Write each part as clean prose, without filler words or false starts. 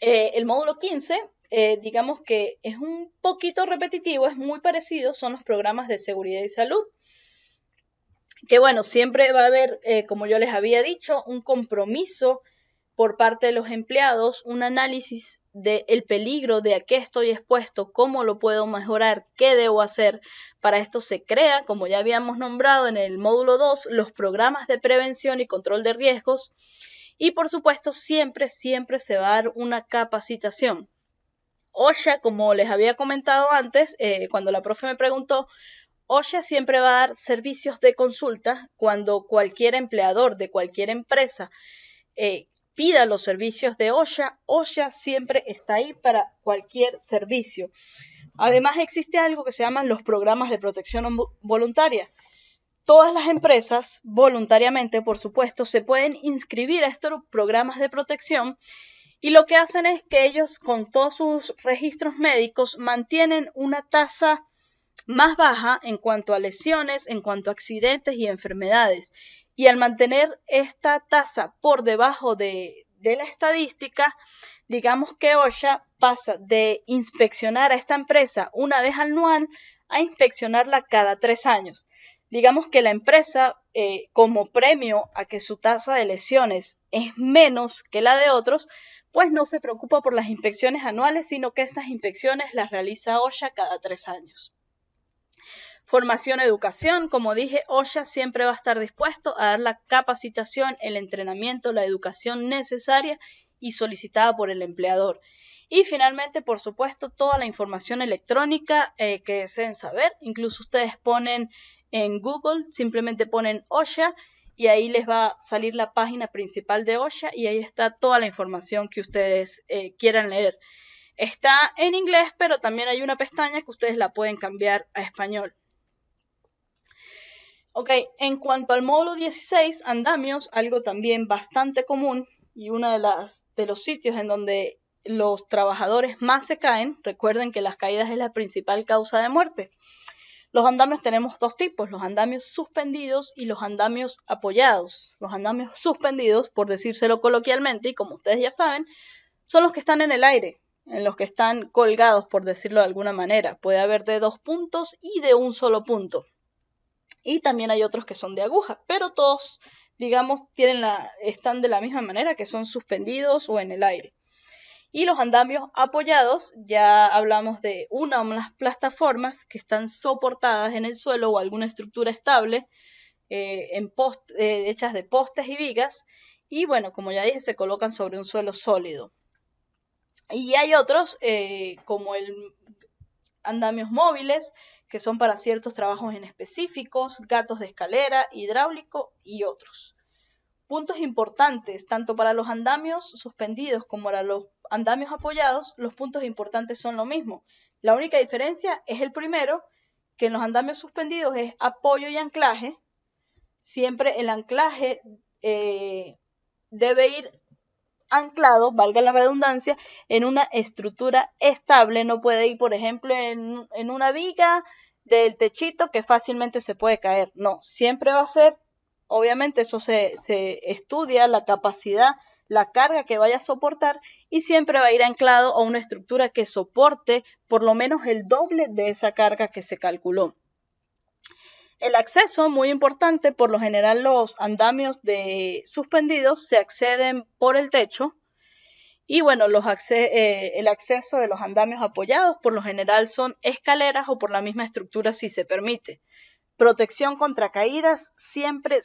El módulo 15, digamos que es un poquito repetitivo, es muy parecido, son los programas de seguridad y salud. Que bueno, siempre va a haber, como yo les había dicho, un compromiso por parte de los empleados, un análisis del peligro, de a qué estoy expuesto, cómo lo puedo mejorar, qué debo hacer. Para esto se crea, como ya habíamos nombrado en el módulo 2, los programas de prevención y control de riesgos. Y por supuesto, siempre se va a dar una capacitación. OSHA, como les había comentado antes, cuando la profe me preguntó, OSHA siempre va a dar servicios de consulta cuando cualquier empleador de cualquier empresa pida los servicios de OSHA. OSHA siempre está ahí para cualquier servicio. Además, existe algo que se llaman los programas de protección voluntaria. Todas las empresas, voluntariamente, por supuesto, se pueden inscribir a estos programas de protección y lo que hacen es que ellos, con todos sus registros médicos, mantienen una tasa más baja en cuanto a lesiones, en cuanto a accidentes y enfermedades. Y al mantener esta tasa por debajo de la estadística, digamos que OSHA pasa de inspeccionar a esta empresa una vez anual a inspeccionarla cada 3 años. Digamos que la empresa, como premio a que su tasa de lesiones es menos que la de otros, pues no se preocupa por las inspecciones anuales, sino que estas inspecciones las realiza OSHA cada 3 años. Formación, educación, como dije, OSHA siempre va a estar dispuesto a dar la capacitación, el entrenamiento, la educación necesaria y solicitada por el empleador. Y finalmente, por supuesto, toda la información electrónica que deseen saber. Incluso ustedes ponen en Google, simplemente ponen OSHA y ahí les va a salir la página principal de OSHA y ahí está toda la información que ustedes quieran leer. Está en inglés, pero también hay una pestaña que ustedes la pueden cambiar a español. Ok, en cuanto al módulo 16, andamios, algo también bastante común y uno de los sitios en donde los trabajadores más se caen. Recuerden que las caídas es la principal causa de muerte. Los andamios tenemos dos tipos, los andamios suspendidos y los andamios apoyados. Los andamios suspendidos, por decírselo coloquialmente, y como ustedes ya saben, son los que están en el aire, en los que están colgados, por decirlo de alguna manera. Puede haber de 2 puntos y de un solo punto. Y también hay otros que son de aguja, pero todos, digamos, están de la misma manera, que son suspendidos o en el aire. Y los andamios apoyados, ya hablamos de una o más plataformas que están soportadas en el suelo o alguna estructura estable, hechas de postes y vigas, y bueno, como ya dije, se colocan sobre un suelo sólido. Y hay otros, como andamios móviles, que son para ciertos trabajos en específicos, gatos de escalera, hidráulico y otros. Puntos importantes, tanto para los andamios suspendidos como para los andamios apoyados, los puntos importantes son lo mismo. La única diferencia es el primero, que en los andamios suspendidos es apoyo y anclaje. Siempre el anclaje debe ir anclado, valga la redundancia, en una estructura estable. No puede ir, por ejemplo, en una viga del techito que fácilmente se puede caer. No, siempre va a ser, obviamente eso se estudia, la capacidad, la carga que vaya a soportar, y siempre va a ir anclado a una estructura que soporte por lo menos el doble de esa carga que se calculó. El acceso, muy importante, por lo general los andamios suspendidos se acceden por el techo y bueno, el acceso de los andamios apoyados por lo general son escaleras o por la misma estructura si se permite. Protección contra caídas, siempre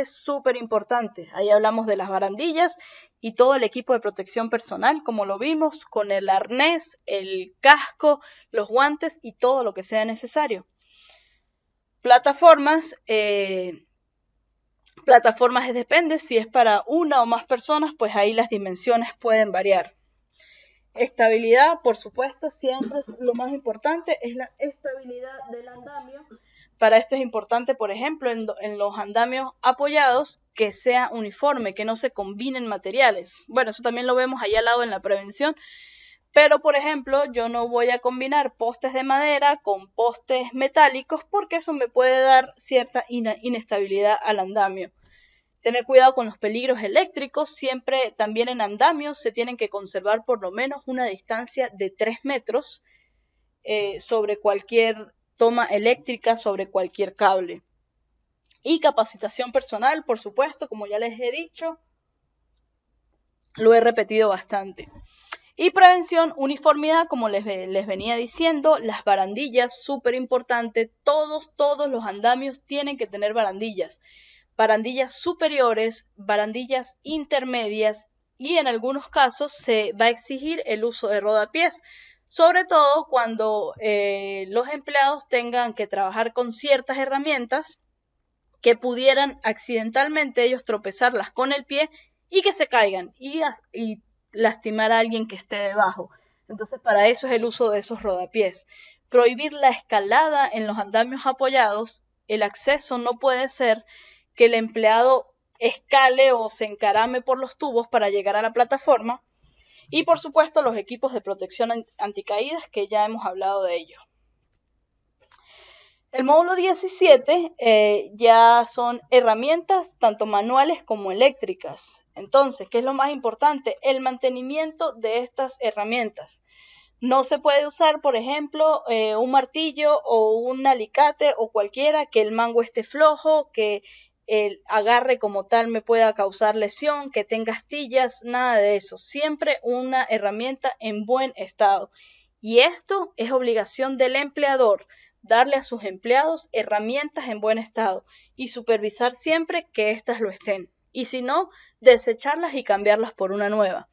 súper importante. Ahí hablamos de las barandillas y todo el equipo de protección personal, como lo vimos, con el arnés, el casco, los guantes y todo lo que sea necesario. Plataformas depende, si es para una o más personas, pues ahí las dimensiones pueden variar. Estabilidad, por supuesto, siempre es lo más importante, es la estabilidad del andamio. Para esto es importante, por ejemplo, en los andamios apoyados, que sea uniforme, que no se combinen materiales. Bueno, eso también lo vemos ahí al lado en la prevención. Pero, por ejemplo, yo no voy a combinar postes de madera con postes metálicos porque eso me puede dar cierta inestabilidad al andamio. Tener cuidado con los peligros eléctricos. Siempre también en andamios se tienen que conservar por lo menos una distancia de 3 metros sobre cualquier toma eléctrica, sobre cualquier cable. Y capacitación personal, por supuesto, como ya les he dicho, lo he repetido bastante. Y prevención, uniformidad, como les venía diciendo, las barandillas, súper importante, todos los andamios tienen que tener barandillas superiores, barandillas intermedias y en algunos casos se va a exigir el uso de rodapiés, sobre todo cuando los empleados tengan que trabajar con ciertas herramientas que pudieran accidentalmente ellos tropezarlas con el pie y que se caigan y lastimar a alguien que esté debajo. Entonces, para eso es el uso de esos rodapiés. Prohibir la escalada en los andamios apoyados. El acceso no puede ser que el empleado escale o se encarame por los tubos para llegar a la plataforma. Y, por supuesto, los equipos de protección anticaídas, que ya hemos hablado de ellos. El módulo 17 ya son herramientas tanto manuales como eléctricas. Entonces, ¿qué es lo más importante? El mantenimiento de estas herramientas. No se puede usar, por ejemplo, un martillo o un alicate o cualquiera que el mango esté flojo, que el agarre como tal me pueda causar lesión, que tenga astillas, nada de eso. Siempre una herramienta en buen estado. Y esto es obligación del empleador, darle a sus empleados herramientas en buen estado y supervisar siempre que éstas lo estén. Y si no, desecharlas y cambiarlas por una nueva.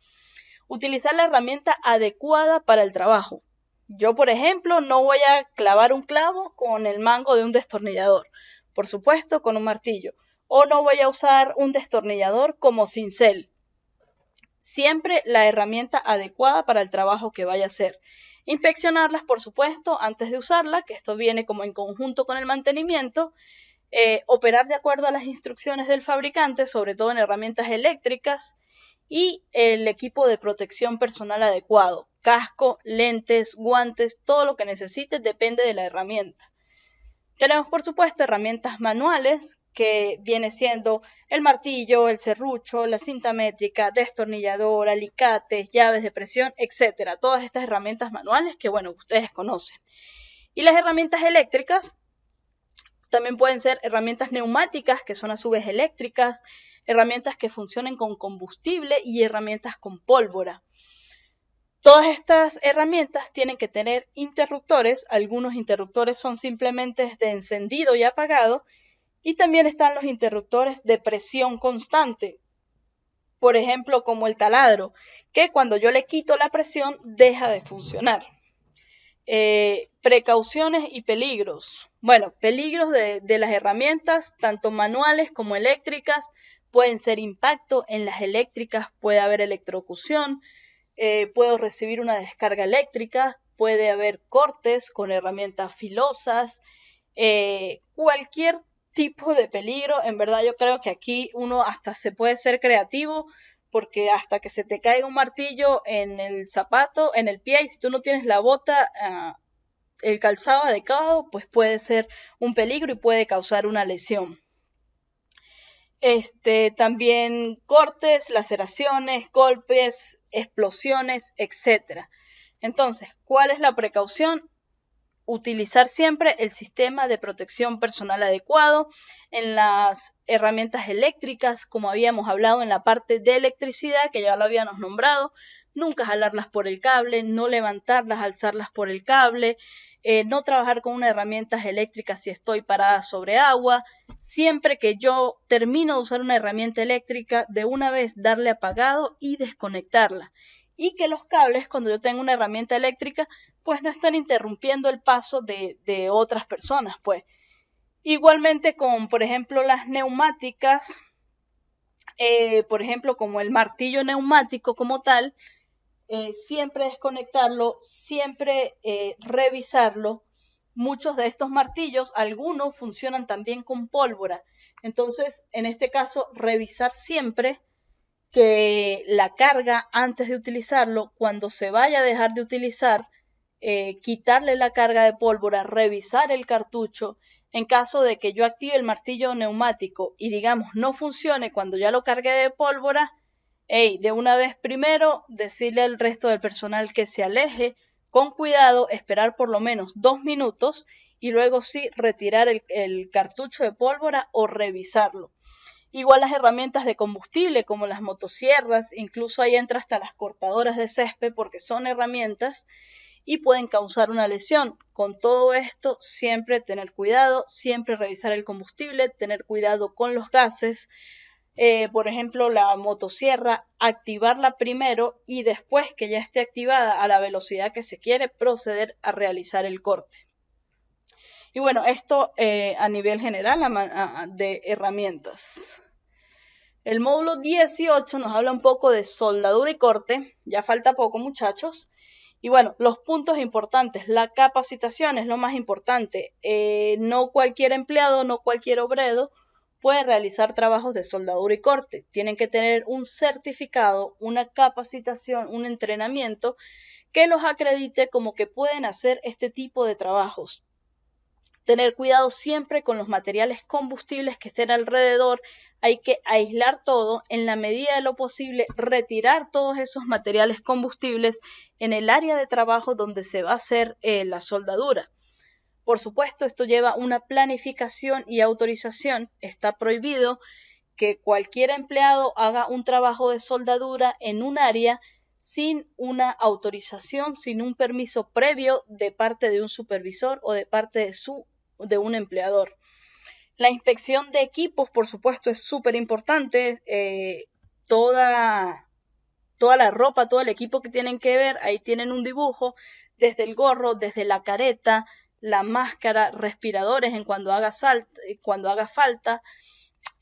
Utilizar la herramienta adecuada para el trabajo. Yo, por ejemplo, no voy a clavar un clavo con el mango de un destornillador, por supuesto con un martillo, o no voy a usar un destornillador como cincel. Siempre la herramienta adecuada para el trabajo que vaya a hacer. Inspeccionarlas, por supuesto, antes de usarla, que esto viene como en conjunto con el mantenimiento. Operar de acuerdo a las instrucciones del fabricante, sobre todo en herramientas eléctricas, y el equipo de protección personal adecuado, casco, lentes, guantes, todo lo que necesites depende de la herramienta. Tenemos, por supuesto, herramientas manuales, que viene siendo el martillo, el serrucho, la cinta métrica, destornillador, alicates, llaves de presión, etcétera. Todas estas herramientas manuales que, bueno, ustedes conocen. Y las herramientas eléctricas también pueden ser herramientas neumáticas, que son a su vez eléctricas, herramientas que funcionen con combustible y herramientas con pólvora. Todas estas herramientas tienen que tener interruptores. Algunos interruptores son simplemente de encendido y apagado. Y también están los interruptores de presión constante. Por ejemplo, como el taladro, que cuando yo le quito la presión deja de funcionar. Precauciones y peligros. Bueno, peligros de las herramientas, tanto manuales como eléctricas, pueden ser impacto. En las eléctricas puede haber electrocución, puedo recibir una descarga eléctrica, puede haber cortes con herramientas filosas, cualquier tipo de peligro. En verdad yo creo que aquí uno hasta se puede ser creativo, porque hasta que se te caiga un martillo en el zapato, en el pie, y si tú no tienes la bota, el calzado adecuado, pues puede ser un peligro y puede causar una lesión. También cortes, laceraciones, golpes, explosiones, etc. Entonces, ¿cuál es la precaución? Utilizar siempre el sistema de protección personal adecuado. En las herramientas eléctricas, como habíamos hablado en la parte de electricidad, que ya lo habíamos nombrado, nunca jalarlas por el cable, no levantarlas, alzarlas por el cable, no trabajar con unas herramientas eléctricas si estoy parada sobre agua. Siempre que yo termino de usar una herramienta eléctrica, de una vez darle apagado y desconectarla. Y que los cables, cuando yo tengo una herramienta eléctrica, pues no están interrumpiendo el paso de otras personas, pues. Igualmente con, por ejemplo, las neumáticas, por ejemplo, como el martillo neumático como tal, siempre desconectarlo, siempre revisarlo. Muchos de estos martillos, algunos funcionan también con pólvora. Entonces, en este caso, revisar siempre que la carga antes de utilizarlo, cuando se vaya a dejar de utilizar, quitarle la carga de pólvora, revisar el cartucho. En caso de que yo active el martillo neumático y digamos no funcione cuando ya lo cargué de pólvora, de una vez primero decirle al resto del personal que se aleje con cuidado, esperar por lo menos 2 minutos y luego sí retirar el cartucho de pólvora o revisarlo. Igual las herramientas de combustible como las motosierras, incluso ahí entra hasta las cortadoras de césped porque son herramientas y pueden causar una lesión. Con todo esto, siempre tener cuidado, siempre revisar el combustible, tener cuidado con los gases. Por ejemplo, la motosierra, activarla primero y después que ya esté activada a la velocidad que se quiere, proceder a realizar el corte. Y bueno, esto a nivel general de herramientas. El módulo 18 nos habla un poco de soldadura y corte. Ya falta poco, muchachos. Y bueno, los puntos importantes. La capacitación es lo más importante. No cualquier empleado, no cualquier obrero puede realizar trabajos de soldadura y corte. Tienen que tener un certificado, una capacitación, un entrenamiento que los acredite como que pueden hacer este tipo de trabajos. Tener cuidado siempre con los materiales combustibles que estén alrededor. Hay que aislar todo, en la medida de lo posible, retirar todos esos materiales combustibles en el área de trabajo donde se va a hacer la soldadura. Por supuesto, esto lleva una planificación y autorización. Está prohibido que cualquier empleado haga un trabajo de soldadura en un área sin una autorización, sin un permiso previo de parte de un supervisor o de parte de un empleador. La inspección de equipos, por supuesto, es súper importante. Toda la ropa, todo el equipo que tienen que ver, ahí tienen un dibujo, desde el gorro, desde la careta, la máscara, respiradores en cuando haga falta,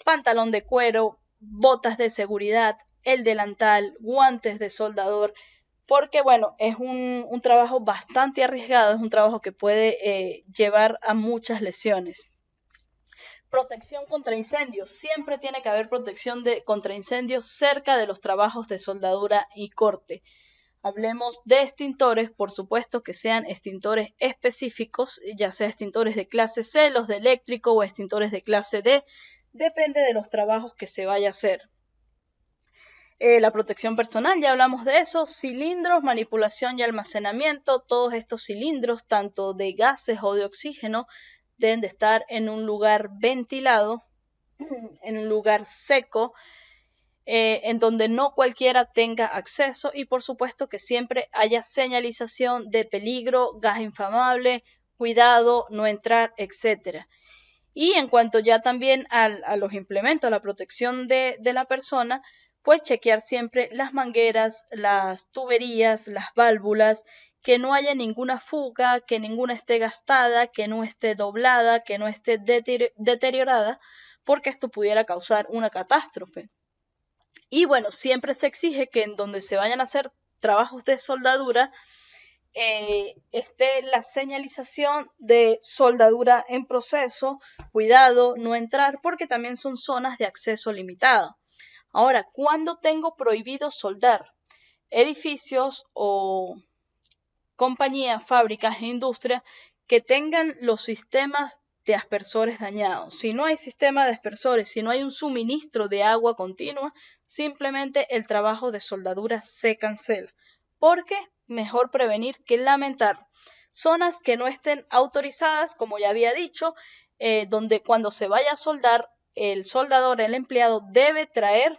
pantalón de cuero, botas de seguridad, el delantal, guantes de soldador, porque bueno, es un trabajo bastante arriesgado, es un trabajo que puede llevar a muchas lesiones. Protección contra incendios. Siempre tiene que haber protección contra incendios cerca de los trabajos de soldadura y corte. Hablemos de extintores, por supuesto que sean extintores específicos, ya sea extintores de clase C, los de eléctrico o extintores de clase D, depende de los trabajos que se vaya a hacer. La protección personal, ya hablamos de eso, cilindros, manipulación y almacenamiento, todos estos cilindros, tanto de gases o de oxígeno, deben de estar en un lugar ventilado, en un lugar seco, en donde no cualquiera tenga acceso y por supuesto que siempre haya señalización de peligro, gas inflamable, cuidado, no entrar, etc. Y en cuanto ya también a los implementos, a la protección de la persona, pues chequear siempre las mangueras, las tuberías, las válvulas, que no haya ninguna fuga, que ninguna esté gastada, que no esté doblada, que no esté deteriorada, porque esto pudiera causar una catástrofe. Y bueno, siempre se exige que en donde se vayan a hacer trabajos de soldadura, esté la señalización de soldadura en proceso, cuidado, no entrar, porque también son zonas de acceso limitado. Ahora, ¿cuándo tengo prohibido soldar? Edificios o compañías, fábricas e industrias que tengan los sistemas de aspersores dañados. Si no hay sistema de aspersores, si no hay un suministro de agua continua, simplemente el trabajo de soldadura se cancela. Porque mejor prevenir que lamentar. Zonas que no estén autorizadas, como ya había dicho, donde cuando se vaya a soldar, el soldador, el empleado, debe traer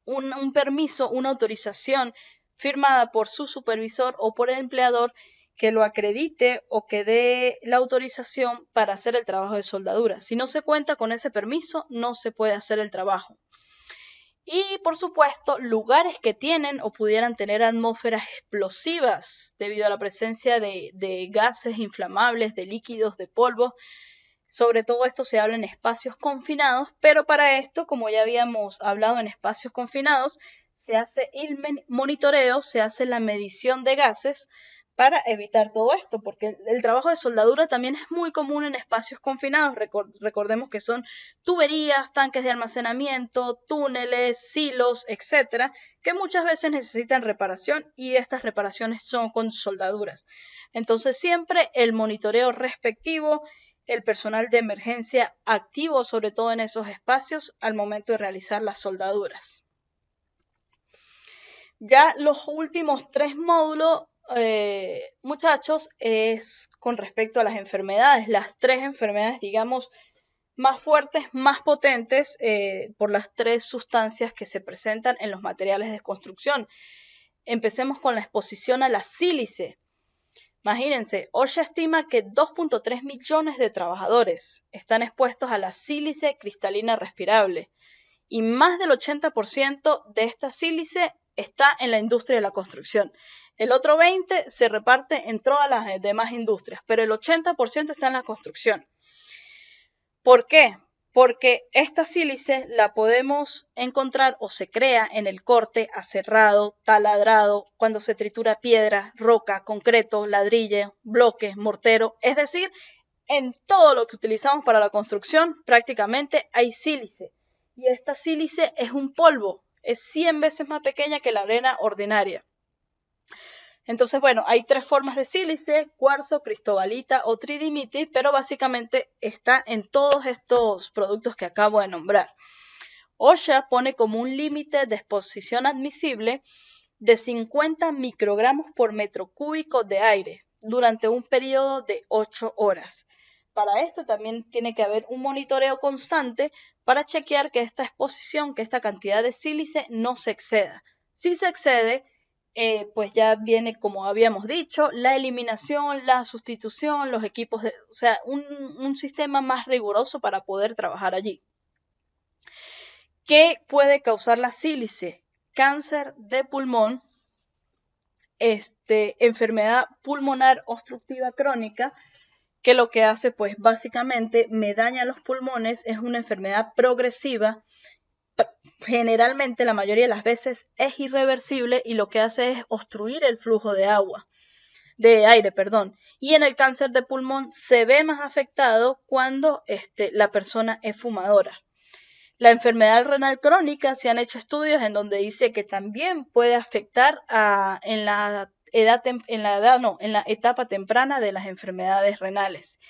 un permiso, una autorización firmada por su supervisor o por el empleador que lo acredite o que dé la autorización para hacer el trabajo de soldadura. Si no se cuenta con ese permiso, no se puede hacer el trabajo. Y por supuesto, lugares que tienen o pudieran tener atmósferas explosivas debido a la presencia de gases inflamables, de líquidos, de polvo. Sobre todo esto se habla en espacios confinados, pero para esto, como ya habíamos hablado en espacios confinados, se hace el monitoreo, se hace la medición de gases para evitar todo esto, porque el trabajo de soldadura también es muy común en espacios confinados. Recordemos que son tuberías, tanques de almacenamiento, túneles, silos, etcétera, que muchas veces necesitan reparación y estas reparaciones son con soldaduras. Entonces siempre el monitoreo respectivo, el personal de emergencia activo, sobre todo en esos espacios, al momento de realizar las soldaduras. Ya los últimos 3 módulos, muchachos, es con respecto a las enfermedades. Las 3 enfermedades, digamos, más fuertes, más potentes, por las 3 sustancias que se presentan en los materiales de construcción. Empecemos con la exposición a la sílice. Imagínense, OSHA estima que 2.3 millones de trabajadores están expuestos a la sílice cristalina respirable y más del 80% de esta sílice está en la industria de la construcción. El otro 20% se reparte en todas las demás industrias, pero el 80% está en la construcción. ¿Por qué? Porque esta sílice la podemos encontrar o se crea en el corte, aserrado, taladrado, cuando se tritura piedra, roca, concreto, ladrillo, bloque, mortero, es decir, en todo lo que utilizamos para la construcción prácticamente hay sílice. Y esta sílice es un polvo, es 100 veces más pequeña que la arena ordinaria. Entonces, bueno, hay 3 formas de sílice: cuarzo, cristobalita o tridimite, pero básicamente está en todos estos productos que acabo de nombrar. OSHA pone como un límite de exposición admisible de 50 microgramos por metro cúbico de aire durante un periodo de 8 horas. Para esto también tiene que haber un monitoreo constante para chequear que esta exposición, que esta cantidad de sílice no se exceda. Si se excede, pues ya viene, como habíamos dicho, la eliminación, la sustitución, los equipos, o sea, un sistema más riguroso para poder trabajar allí. ¿Qué puede causar la sílice? Cáncer de pulmón, enfermedad pulmonar obstructiva crónica, que lo que hace, pues básicamente me daña los pulmones, es una enfermedad progresiva. Generalmente, la mayoría de las veces es irreversible y lo que hace es obstruir el flujo de aire. Y en el cáncer de pulmón se ve más afectado cuando la persona es fumadora. La enfermedad renal crónica, se han hecho estudios en donde dice que también puede afectar en la etapa temprana de las enfermedades renales.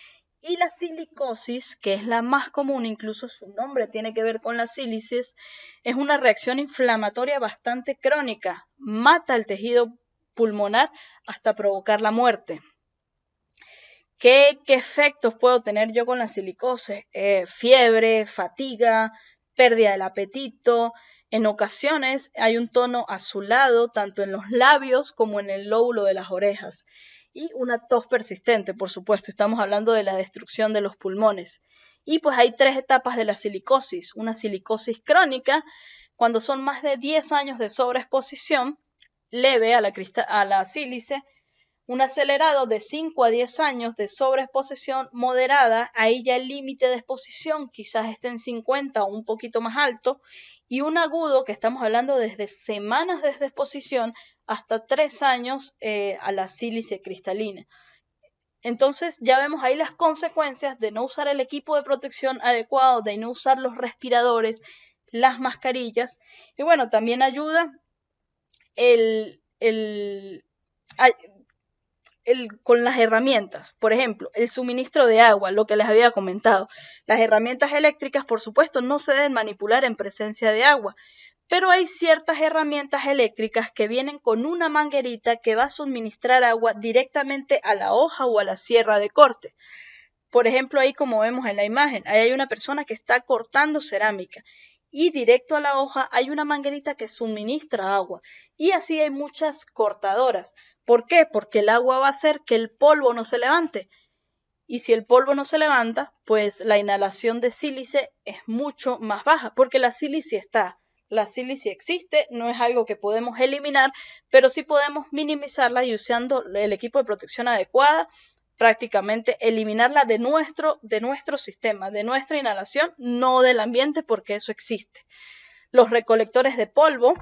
Y la silicosis, que es la más común, incluso su nombre tiene que ver con las sílices, es una reacción inflamatoria bastante crónica. Mata el tejido pulmonar hasta provocar la muerte. ¿Qué efectos puedo tener yo con la silicosis? Fiebre, fatiga, pérdida del apetito. En ocasiones hay un tono azulado tanto en los labios como en el lóbulo de las orejas. Y una tos persistente, por supuesto. Estamos hablando de la destrucción de los pulmones. Y pues hay 3 etapas de la silicosis. Una silicosis crónica, cuando son más de 10 años de sobreexposición leve a la sílice. Un acelerado de 5 a 10 años de sobreexposición moderada, ahí ya el límite de exposición quizás esté en 50 o un poquito más alto. Y un agudo, que estamos hablando desde semanas de exposición hasta 3 años a la sílice cristalina. Entonces ya vemos ahí las consecuencias de no usar el equipo de protección adecuado, de no usar los respiradores, las mascarillas. Y bueno, también ayuda con las herramientas. Por ejemplo, el suministro de agua, lo que les había comentado. Las herramientas eléctricas, por supuesto, no se deben manipular en presencia de agua, pero hay ciertas herramientas eléctricas que vienen con una manguerita que va a suministrar agua directamente a la hoja o a la sierra de corte. Por ejemplo, ahí como vemos en la imagen, ahí hay una persona que está cortando cerámica y directo a la hoja hay una manguerita que suministra agua. Y así hay muchas cortadoras. ¿Por qué? Porque el agua va a hacer que el polvo no se levante. Y si el polvo no se levanta, pues la inhalación de sílice es mucho más baja, porque la sílice está. La sílice existe, no es algo que podemos eliminar, pero sí podemos minimizarla y usando el equipo de protección adecuada, prácticamente eliminarla de nuestro sistema, de nuestra inhalación, no del ambiente, porque eso existe. Los recolectores de polvo,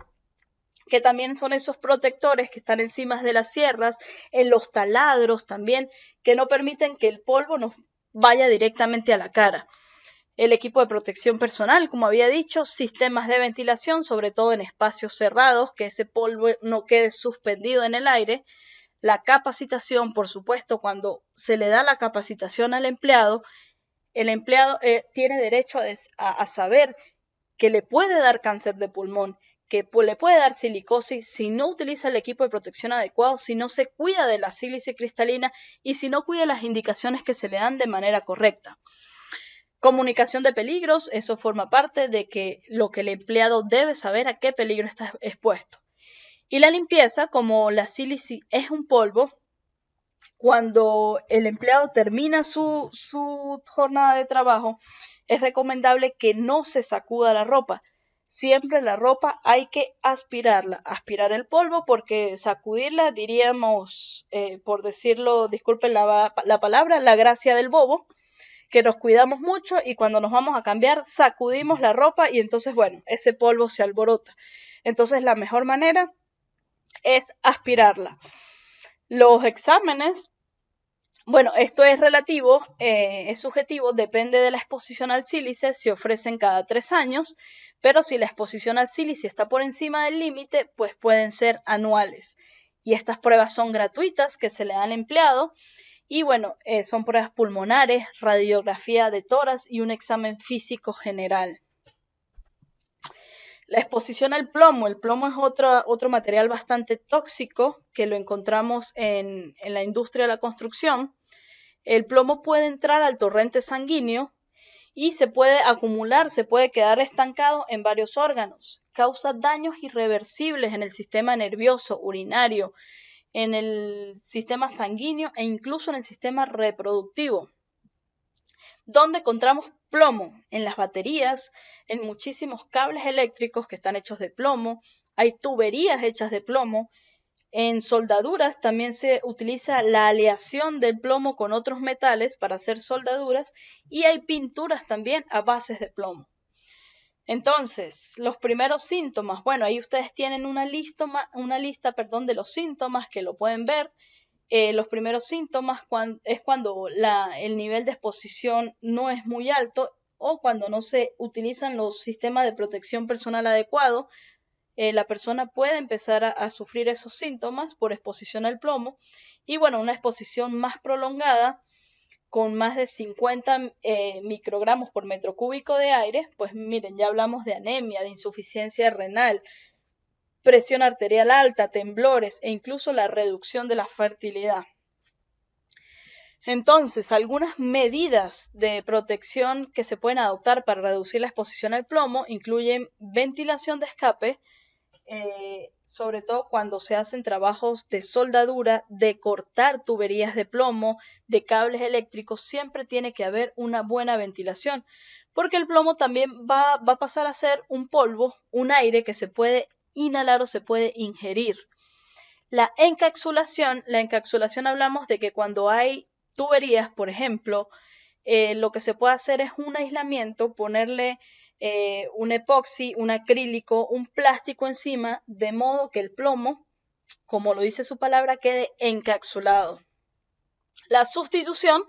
que también son esos protectores que están encima de las sierras, en los taladros también, que no permiten que el polvo nos vaya directamente a la cara. El equipo de protección personal, como había dicho, sistemas de ventilación, sobre todo en espacios cerrados, que ese polvo no quede suspendido en el aire. La capacitación, por supuesto, cuando se le da la capacitación al empleado, el empleado tiene derecho a saber que le puede dar cáncer de pulmón, que le puede dar silicosis si no utiliza el equipo de protección adecuado, si no se cuida de la sílice cristalina y si no cuida las indicaciones que se le dan de manera correcta. Comunicación de peligros, eso forma parte de que lo que el empleado debe saber a qué peligro está expuesto. Y la limpieza, como la sílice es un polvo, cuando el empleado termina su jornada de trabajo, es recomendable que no se sacuda la ropa. Siempre la ropa hay que aspirarla, aspirar el polvo, porque sacudirla, diríamos, por decirlo, disculpen la palabra, la gracia del bobo, que nos cuidamos mucho y cuando nos vamos a cambiar sacudimos la ropa y entonces, bueno, ese polvo se alborota. Entonces la mejor manera es aspirarla. Los exámenes, bueno, esto es relativo, es subjetivo, depende de la exposición al sílice, se ofrecen cada 3 años, pero si la exposición al sílice está por encima del límite, pues pueden ser anuales. Y estas pruebas son gratuitas que se le dan al empleado y bueno, son pruebas pulmonares, radiografía de tórax y un examen físico general. La exposición al plomo. El plomo es otro material bastante tóxico que lo encontramos en la industria de la construcción. El plomo puede entrar al torrente sanguíneo y se puede acumular, se puede quedar estancado en varios órganos. Causa daños irreversibles en el sistema nervioso, urinario, en el sistema sanguíneo e incluso en el sistema reproductivo. ¿Dónde encontramos plomo? En las baterías, en muchísimos cables eléctricos que están hechos de plomo, hay tuberías hechas de plomo, en soldaduras también se utiliza la aleación del plomo con otros metales para hacer soldaduras y hay pinturas también a bases de plomo. Entonces, los primeros síntomas, bueno, ahí ustedes tienen una lista de los síntomas que lo pueden ver. Los primeros síntomas es cuando el nivel de exposición no es muy alto o cuando no se utilizan los sistemas de protección personal adecuados. La persona puede empezar a sufrir esos síntomas por exposición al plomo y bueno, una exposición más prolongada con más de 50 microgramos por metro cúbico de aire, pues miren, ya hablamos de anemia, de insuficiencia renal, presión arterial alta, temblores e incluso la reducción de la fertilidad. Entonces, algunas medidas de protección que se pueden adoptar para reducir la exposición al plomo incluyen ventilación de escape, sobre todo cuando se hacen trabajos de soldadura, de cortar tuberías de plomo, de cables eléctricos, siempre tiene que haber una buena ventilación, porque el plomo también va a pasar a ser un polvo, un aire que se puede inhalar o se puede ingerir. La encapsulación hablamos de que cuando hay tuberías, por ejemplo, lo que se puede hacer es un aislamiento, ponerle un epoxi, un acrílico, un plástico encima, de modo que el plomo, como lo dice su palabra, quede encapsulado. La sustitución,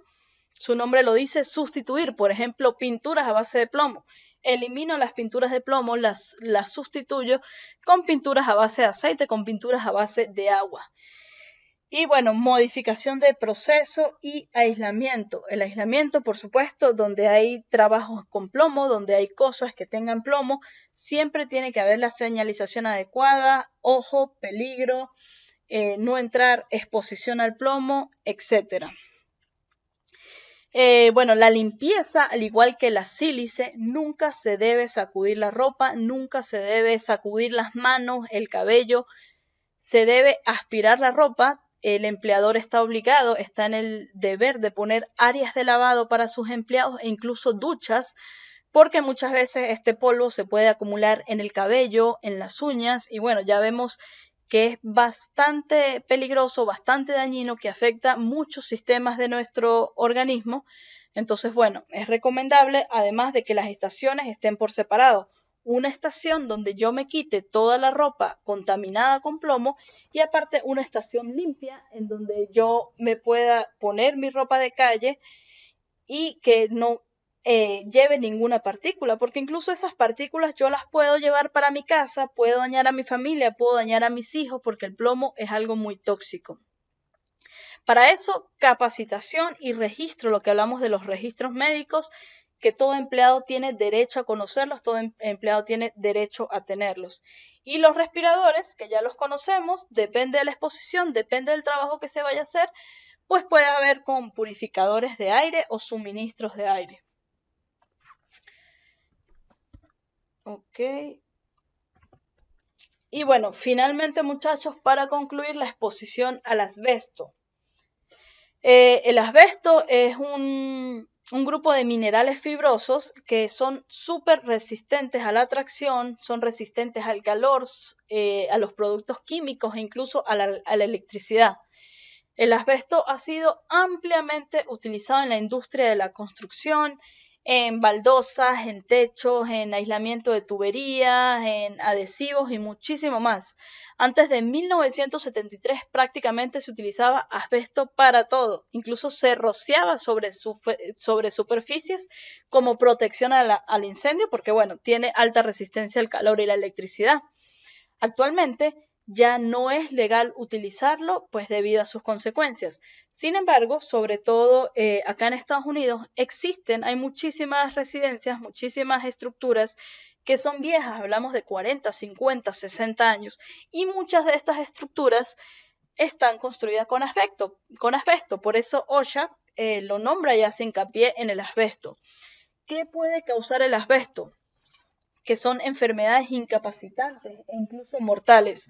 su nombre lo dice, sustituir, por ejemplo, pinturas a base de plomo. Elimino las pinturas de plomo, las sustituyo con pinturas a base de aceite, con pinturas a base de agua. Y bueno, modificación de proceso y aislamiento. El aislamiento, por supuesto, donde hay trabajos con plomo, donde hay cosas que tengan plomo, siempre tiene que haber la señalización adecuada, ojo, peligro, no entrar, exposición al plomo, etc. Bueno, la limpieza, al igual que la sílice, nunca se debe sacudir la ropa, nunca se debe sacudir las manos, el cabello, se debe aspirar la ropa. El empleador está obligado, está en el deber de poner áreas de lavado para sus empleados e incluso duchas, porque muchas veces este polvo se puede acumular en el cabello, en las uñas, y bueno, ya vemos que es bastante peligroso, bastante dañino, que afecta muchos sistemas de nuestro organismo. Entonces, bueno, es recomendable, además de que las estaciones estén por separado, una estación donde yo me quite toda la ropa contaminada con plomo y aparte una estación limpia en donde yo me pueda poner mi ropa de calle y que no lleve ninguna partícula, porque incluso esas partículas yo las puedo llevar para mi casa, puedo dañar a mi familia, puedo dañar a mis hijos, porque el plomo es algo muy tóxico. Para eso, capacitación y registro, lo que hablamos de los registros médicos, que todo empleado tiene derecho a conocerlos, todo empleado tiene derecho a tenerlos. Y los respiradores, que ya los conocemos, depende de la exposición, depende del trabajo que se vaya a hacer, pues puede haber con purificadores de aire o suministros de aire. Ok. Y bueno, finalmente, muchachos, para concluir la exposición al asbesto. El asbesto es un grupo de minerales fibrosos que son súper resistentes a la tracción, son resistentes al calor, a los productos químicos e incluso a la electricidad. El asbesto ha sido ampliamente utilizado en la industria de la construcción, en baldosas, en techos, en aislamiento de tuberías, en adhesivos y muchísimo más. Antes de 1973 prácticamente se utilizaba asbesto para todo, incluso se rociaba sobre superficies como protección al incendio porque bueno, tiene alta resistencia al calor y la electricidad. Actualmente ya no es legal utilizarlo, pues debido a sus consecuencias. Sin embargo, sobre todo acá en Estados Unidos hay muchísimas residencias, muchísimas estructuras que son viejas, hablamos de 40, 50, 60 años, y muchas de estas estructuras están construidas con asbesto. Por eso OSHA lo nombra y hace hincapié en el asbesto. ¿Qué puede causar el asbesto? Que son enfermedades incapacitantes e incluso mortales.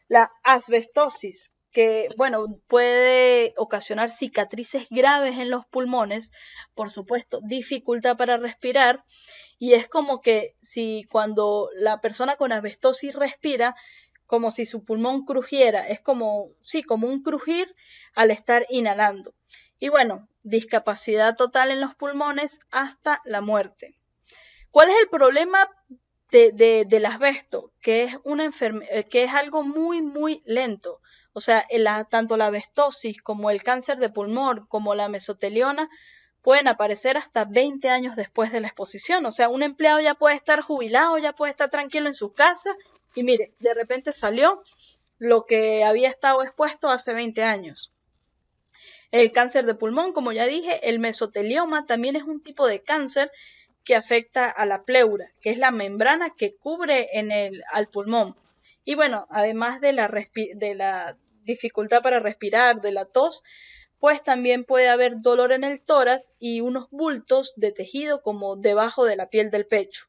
La asbestosis, que bueno, puede ocasionar cicatrices graves en los pulmones, por supuesto, dificultad para respirar, y es como que si cuando la persona con asbestosis respira, como si su pulmón crujiera, es como un crujir al estar inhalando. Y bueno, discapacidad total en los pulmones hasta la muerte. ¿Cuál es el problema del asbesto? Que es algo muy, muy lento. O sea, tanto la asbestosis como el cáncer de pulmón, como la mesotelioma, pueden aparecer hasta 20 años después de la exposición. O sea, un empleado ya puede estar jubilado, ya puede estar tranquilo en su casa y mire, de repente salió lo que había estado expuesto hace 20 años. El cáncer de pulmón, como ya dije, el mesotelioma también es un tipo de cáncer que afecta a la pleura, que es la membrana que cubre al pulmón. Y bueno, además de la dificultad para respirar, de la tos, pues también puede haber dolor en el tórax y unos bultos de tejido como debajo de la piel del pecho.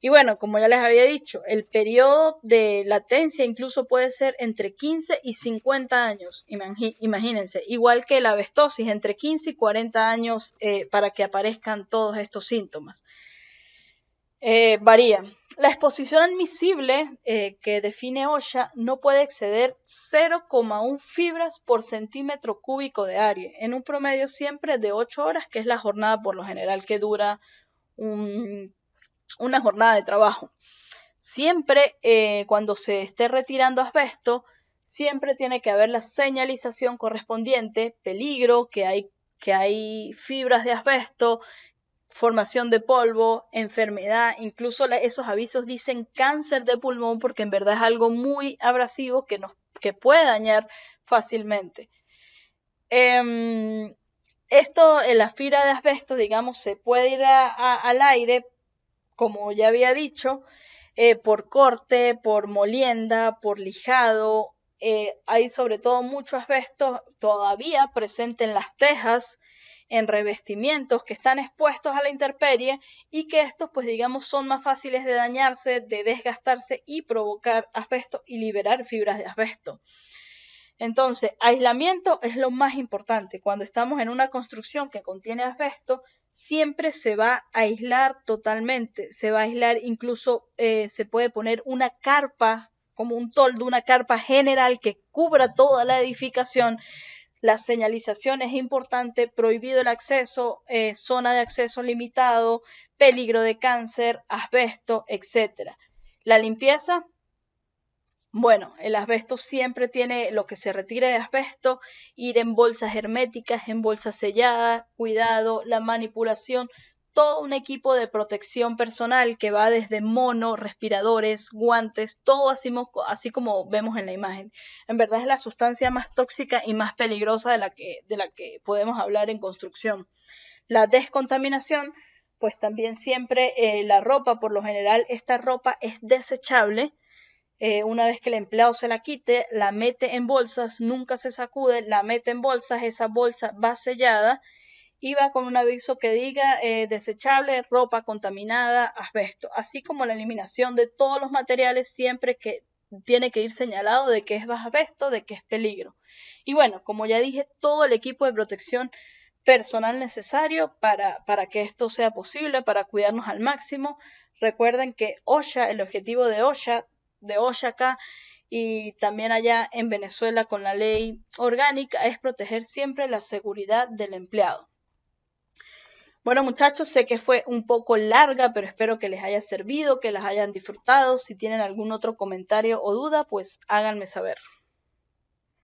Y bueno, como ya les había dicho, el periodo de latencia incluso puede ser entre 15 y 50 años, imagínense, igual que la asbestosis, entre 15 y 40 años para que aparezcan todos estos síntomas. Varía. La exposición admisible que define OSHA no puede exceder 0,1 fibras por centímetro cúbico de aire, en un promedio siempre de 8 horas, que es la jornada por lo general que dura una jornada de trabajo. Siempre cuando se esté retirando asbesto, siempre tiene que haber la señalización correspondiente, peligro, que hay fibras de asbesto, formación de polvo, enfermedad, incluso esos avisos dicen cáncer de pulmón porque en verdad es algo muy abrasivo que puede dañar fácilmente. La fibra de asbesto, digamos, se puede ir al aire, como ya había dicho, por corte, por molienda, por lijado. Hay sobre todo mucho asbesto todavía presente en las tejas, en revestimientos que están expuestos a la intemperie y que estos, pues digamos, son más fáciles de dañarse, de desgastarse y provocar asbesto y liberar fibras de asbesto. Entonces, aislamiento es lo más importante. Cuando estamos en una construcción que contiene asbesto, siempre se va a aislar totalmente. Se va a aislar, incluso se puede poner una carpa, como un toldo, una carpa general que cubra toda la edificación. La señalización es importante, prohibido el acceso, zona de acceso limitado, peligro de cáncer, asbesto, etc. La limpieza. Bueno, el asbesto siempre tiene lo que se retire de asbesto, ir en bolsas herméticas, en bolsas selladas, cuidado, la manipulación, todo un equipo de protección personal que va desde mono, respiradores, guantes, todo así como vemos en la imagen. En verdad es la sustancia más tóxica y más peligrosa de la que podemos hablar en construcción. La descontaminación, pues también siempre la ropa, por lo general esta ropa es desechable. Una vez que el empleado se la quite, la mete en bolsas, nunca se sacude, la mete en bolsas, esa bolsa va sellada y va con un aviso que diga desechable, ropa contaminada, asbesto, así como la eliminación de todos los materiales siempre que tiene que ir señalado de que es asbesto, de que es peligro. Y bueno, como ya dije, todo el equipo de protección personal necesario para que esto sea posible, para cuidarnos al máximo. Recuerden que OSHA, el objetivo de OSHA acá y también allá en Venezuela con la ley orgánica es proteger siempre la seguridad del empleado. Bueno, muchachos, sé que fue un poco larga, pero espero que les haya servido, que las hayan disfrutado. Si tienen algún otro comentario o duda, pues háganme saber.